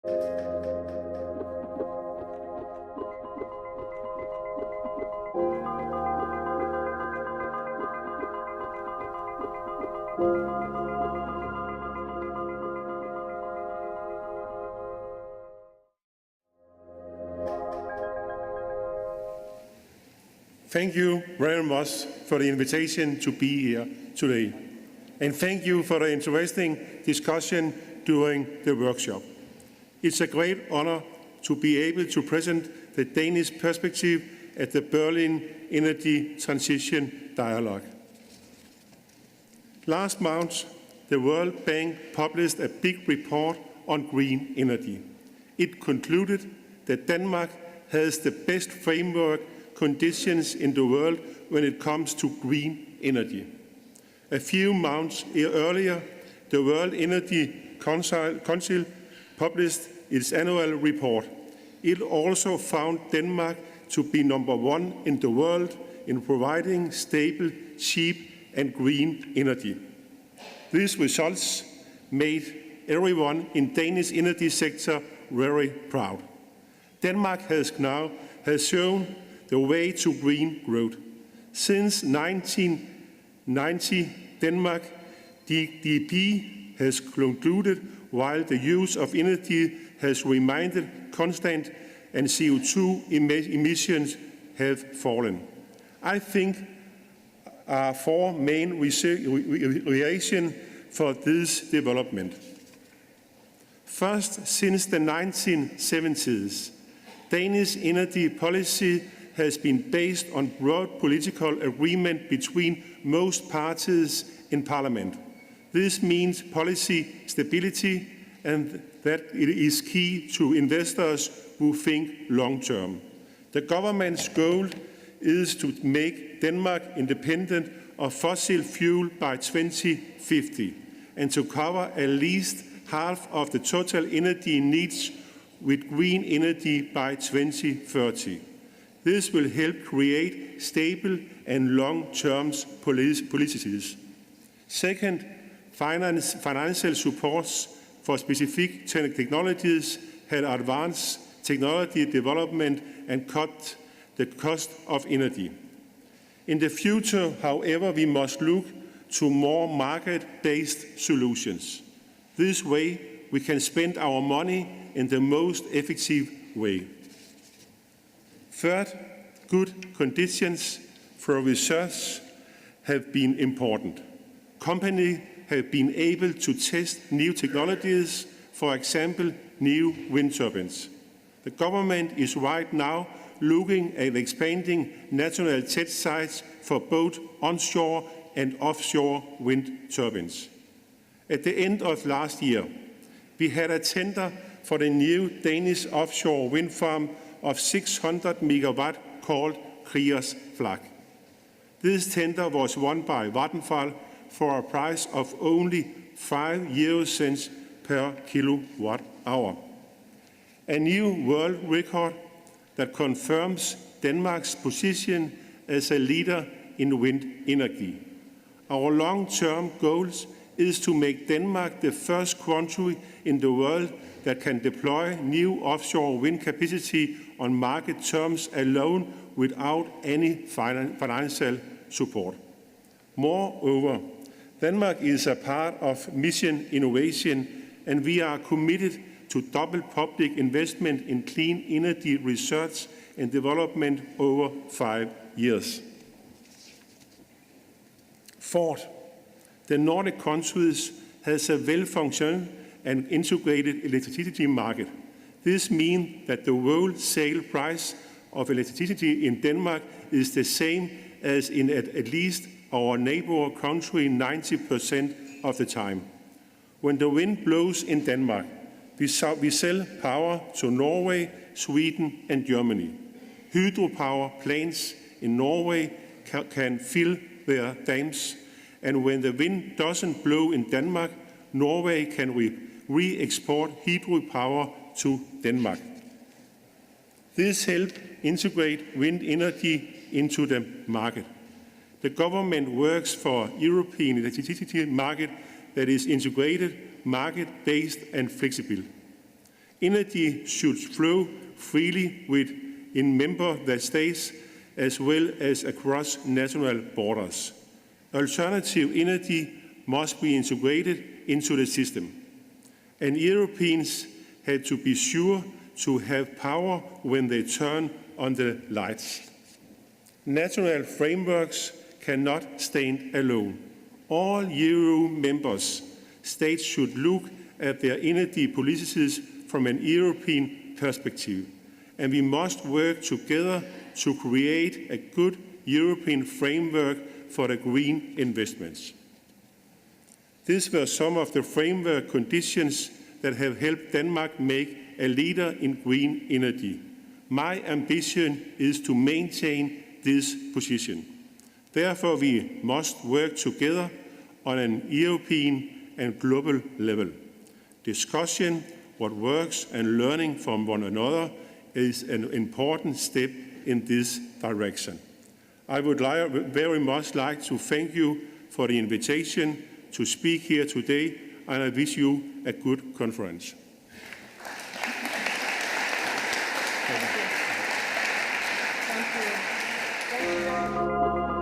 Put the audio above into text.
Thank you very much for the invitation to be here today. And thank you for the interesting discussion during the workshop. It's a great honor to be able to present the Danish perspective at the Berlin Energy Transition Dialogue. Last month, the World Bank published a big report on green energy. It concluded that Denmark has the best framework conditions in the world when it comes to green energy. A few months earlier, the World Energy Council published its annual report. It also found Denmark to be #1 in the world in providing stable, cheap and green energy. These results made everyone in Danish energy sector very proud. Denmark has shown the way to green growth. Since 1990, Denmark DP has concluded while the use of energy has remained constant and CO2 emissions have fallen. I think there are four main reasons for this development. First, since the 1970s, Danish energy policy has been based on broad political agreement between most parties in Parliament. This means policy stability and that it is key to investors who think long-term. The government's goal is to make Denmark independent of fossil fuel by 2050 and to cover at least half of the total energy needs with green energy by 2030. This will help create stable and long-term policies. Second, financial supports for specific technologies had advanced technology development and cut the cost of energy. In the future, however, we must look to more market-based solutions. This way, we can spend our money in the most effective way. Third, good conditions for research have been important. Companies have been able to test new technologies, for example, new wind turbines. The government is right now looking at expanding national test sites for both onshore and offshore wind turbines. At the end of last year, we had a tender for the new Danish offshore wind farm of 600 megawatt called Kriegers Flak. This tender was won by Vattenfall for a price of only 5 per kilowatt hour. A new world record that confirms Denmark's position as a leader in wind energy. Our long-term goals is to make Denmark the first country in the world that can deploy new offshore wind capacity on market terms alone without any financial support. Moreover, Denmark is a part of Mission Innovation, and we are committed to double public investment in clean energy research and development over 5 years. Fourth, the Nordic countries has a well-functioning and integrated electricity market. This means that the wholesale price of electricity in Denmark is the same as in at least our neighbor country 90% of the time. When the wind blows in Denmark, we sell power to Norway, Sweden and Germany. Hydropower plants in Norway can fill their dams, and when the wind doesn't blow in Denmark, Norway can re-export hydropower to Denmark. This helps integrate wind energy into the market. The government works for European electricity market that is integrated, market-based and flexible. Energy should flow freely within member states as well as across national borders. Alternative energy must be integrated into the system, and Europeans had to be sure to have power when they turn on the lights. National frameworks cannot stand alone. All EU members states should look at their energy policies from an European perspective, and we must work together to create a good European framework for the green investments. These were some of the framework conditions that have helped Denmark make a leader in green energy. My ambition is to maintain this position. Therefore, we must work together on an European and global level. Discussion, what works, and learning from one another is an important step in this direction. I would very much like to thank you for the invitation to speak here today, and I wish you a good conference. Thank you.